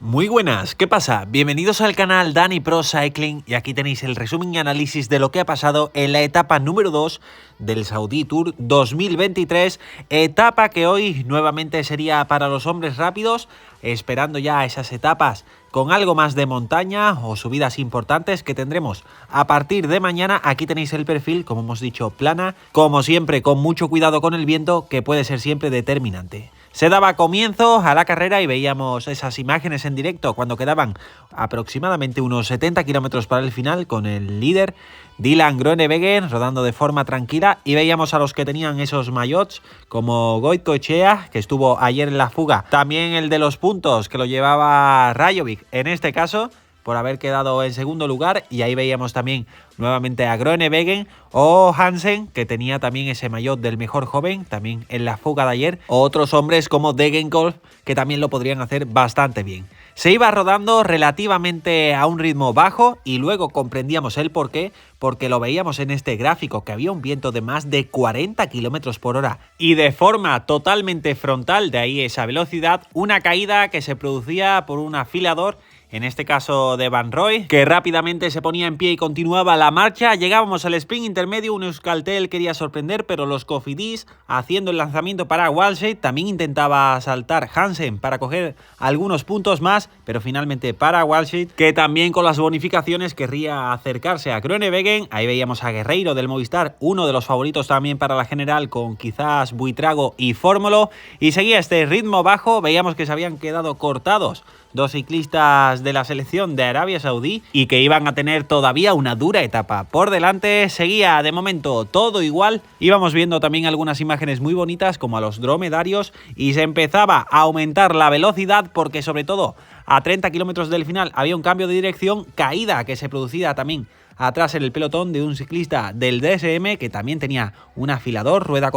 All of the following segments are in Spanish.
Muy buenas, ¿qué pasa? Bienvenidos al canal Dani Pro Cycling y aquí tenéis el resumen y análisis de lo que ha pasado en la etapa número 2 del Saudi Tour 2023, etapa que hoy nuevamente sería para los hombres rápidos, esperando ya esas etapas con algo más de montaña o subidas importantes que tendremos a partir de mañana. Aquí tenéis el perfil, como hemos dicho, plana, como siempre con mucho cuidado con el viento que puede ser siempre determinante. Se daba comienzo a la carrera y veíamos esas imágenes en directo cuando quedaban aproximadamente unos 70 kilómetros para el final con el líder Dylan Groenewegen rodando de forma tranquila y veíamos a los que tenían esos maillots como Goicoechea, que estuvo ayer en la fuga, también el de los puntos que lo llevaba Rajovic en este caso por haber quedado en segundo lugar, y ahí veíamos también nuevamente a Groenewegen o Hansen, que tenía también ese maillot del mejor joven, también en la fuga de ayer, o otros hombres como Degenkolb, que también lo podrían hacer bastante bien. Se iba rodando relativamente a un ritmo bajo y luego comprendíamos el porqué, porque lo veíamos en este gráfico que había un viento de más de 40 km por hora y de forma totalmente frontal, de ahí esa velocidad, una caída que se producía por un afilador, en este caso de Van Roy, que rápidamente se ponía en pie y continuaba la marcha. Llegábamos al sprint intermedio, un Euskaltel quería sorprender, pero los Cofidis, haciendo el lanzamiento para Walshade, también intentaba saltar Hansen para coger algunos puntos más, pero finalmente para Walshade, que también con las bonificaciones querría acercarse a Groenewegen. Ahí veíamos a Guerreiro del Movistar, uno de los favoritos también para la general, con quizás Buitrago y Fórmulo, y seguía este ritmo bajo. Veíamos que se habían quedado cortados dos ciclistas de la selección de Arabia Saudí y que iban a tener todavía una dura etapa por delante. Seguía de momento todo igual, íbamos viendo también algunas imágenes muy bonitas como a los dromedarios y se empezaba a aumentar la velocidad porque sobre todo a 30 kilómetros del final había un cambio de dirección, caída que se producía también atrás en el pelotón de un ciclista del DSM que también tenía un afilador rueda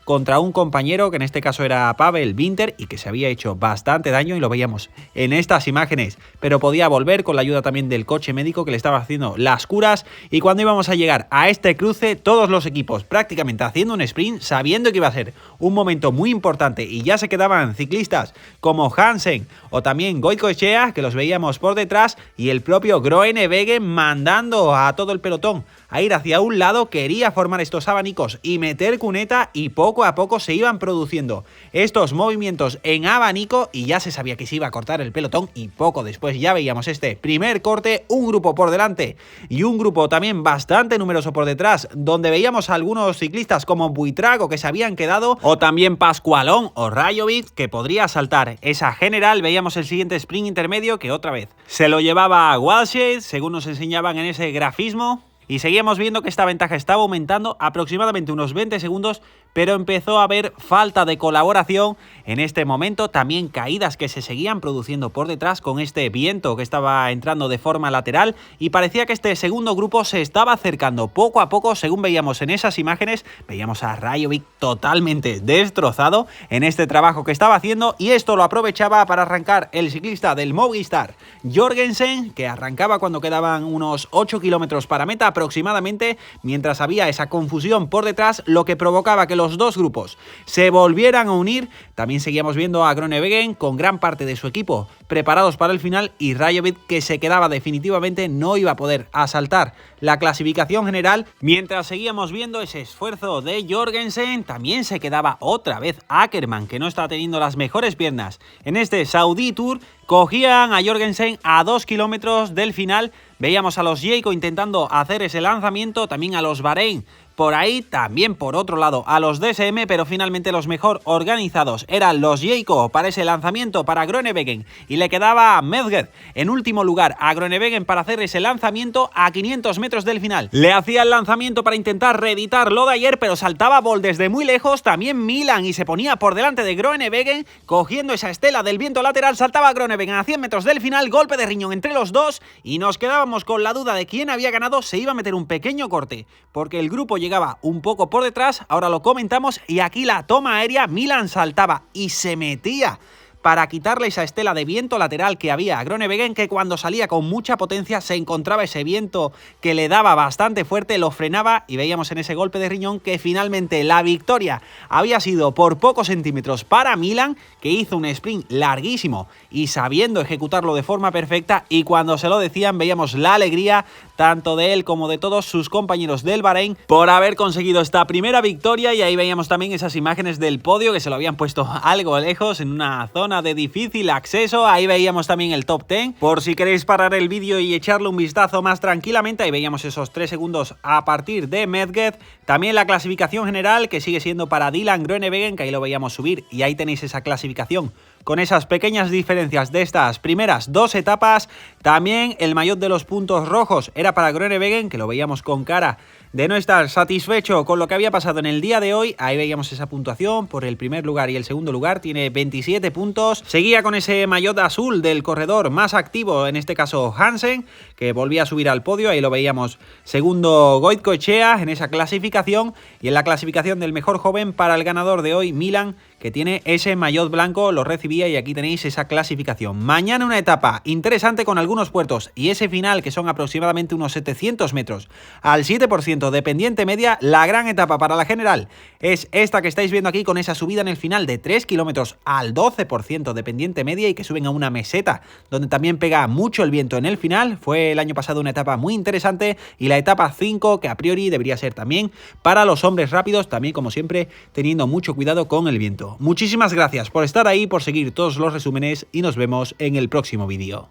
contra un compañero, que en este caso era Pavel Winter, y que se había hecho bastante daño y lo veíamos en estas imágenes, pero podía volver con la ayuda también del coche médico que le estaba haciendo las curas. Y cuando íbamos a llegar a este cruce, todos los equipos prácticamente haciendo un sprint, sabiendo que iba a ser un momento muy importante, y ya se quedaban ciclistas como Hansen o también Goicoechea, que los veíamos por detrás, y el propio Groenewegen mandando a todo el pelotón a ir hacia un lado. Quería formar estos abanicos y meter cuneta, y poco a poco se iban produciendo estos movimientos en abanico y ya se sabía que se iba a cortar el pelotón, y poco después ya veíamos este primer corte, un grupo por delante y un grupo también bastante numeroso por detrás, donde veíamos a algunos ciclistas como Buitrago que se habían quedado, o también Pascualón o Rajovic que podría saltar esa general. Veíamos el siguiente sprint intermedio que otra vez se lo llevaba a Walshade, según nos enseñaban en ese grafismo. Y seguíamos viendo que esta ventaja estaba aumentando aproximadamente unos 20 segundos, pero empezó a haber falta de colaboración en este momento. También caídas que se seguían produciendo por detrás con este viento que estaba entrando de forma lateral, y parecía que este segundo grupo se estaba acercando poco a poco. Según veíamos en esas imágenes, veíamos a Rajovic totalmente destrozado en este trabajo que estaba haciendo, y esto lo aprovechaba para arrancar el ciclista del Movistar Jorgensen, que arrancaba cuando quedaban unos 8 kilómetros para meta aproximadamente, mientras había esa confusión por detrás, lo que provocaba que los dos grupos se volvieran a unir. También seguíamos viendo a Groenewegen con gran parte de su equipo preparados para el final, y Rajovic que se quedaba definitivamente, no iba a poder asaltar la clasificación general. Mientras seguíamos viendo ese esfuerzo de Jorgensen, también se quedaba otra vez Ackermann, que no está teniendo las mejores piernas en este Saudi Tour. Cogían a Jorgensen a 2 kilómetros del final. Veíamos a los Jayco intentando hacer ese lanzamiento, también a los Bahrein por ahí, también por otro lado a los DSM, pero finalmente los mejor organizados eran los Jayco para ese lanzamiento para Groenewegen, y le quedaba a Mezger en último lugar a Groenewegen para hacer ese lanzamiento a 500 metros del final. Le hacía el lanzamiento para intentar reeditar lo de ayer, pero saltaba Bol desde muy lejos, también Milan, y se ponía por delante de Groenewegen, cogiendo esa estela del viento lateral. Saltaba Groenewegen a 100 metros del final, golpe de riñón entre los dos, y nos quedábamos con la duda de quién había ganado. Se iba a meter un pequeño corte porque el grupo llegaba un poco por detrás, ahora lo comentamos, y aquí la toma aérea, Milan saltaba y se metía para quitarle esa estela de viento lateral que había a Groenewegen, que cuando salía con mucha potencia se encontraba ese viento que le daba bastante fuerte, lo frenaba y veíamos en ese golpe de riñón que finalmente la victoria había sido por pocos centímetros para Milan, que hizo un sprint larguísimo y sabiendo ejecutarlo de forma perfecta, y cuando se lo decían veíamos la alegría tanto de él como de todos sus compañeros del Bahrein por haber conseguido esta primera victoria. Y ahí veíamos también esas imágenes del podio que se lo habían puesto algo lejos en una zona de difícil acceso. Ahí veíamos también el top 10, por si queréis parar el vídeo y echarle un vistazo más tranquilamente. Ahí veíamos esos 3 segundos a partir de Medged. También la clasificación general, que sigue siendo para Dylan Groenewegen, que ahí lo veíamos subir, y ahí tenéis esa clasificación con esas pequeñas diferencias de estas primeras 2 etapas. También el maillot de los puntos rojos era para Groenewegen, que lo veíamos con cara de no estar satisfecho con lo que había pasado en el día de hoy. Ahí veíamos esa puntuación por el primer lugar y el segundo lugar, tiene 27 puntos. Seguía con ese maillot azul del corredor más activo, en este caso Hansen, que volvía a subir al podio. Ahí lo veíamos segundo Goicoechea en esa clasificación, y en la clasificación del mejor joven para el ganador de hoy, Milan, que tiene ese maillot blanco, lo recibía, y aquí tenéis esa clasificación. Mañana una etapa interesante con algunos puertos y ese final que son aproximadamente unos 700 metros al 7% de pendiente media. La gran etapa para la general es esta que estáis viendo aquí, con esa subida en el final de 3 kilómetros al 12% de pendiente media y que suben a una meseta donde también pega mucho el viento en el final. Fue el año pasado una etapa muy interesante, y la etapa 5 que a priori debería ser también para los hombres rápidos, también como siempre teniendo mucho cuidado con el viento. Muchísimas gracias por estar ahí, por seguir todos los resúmenes, y nos vemos en el próximo vídeo.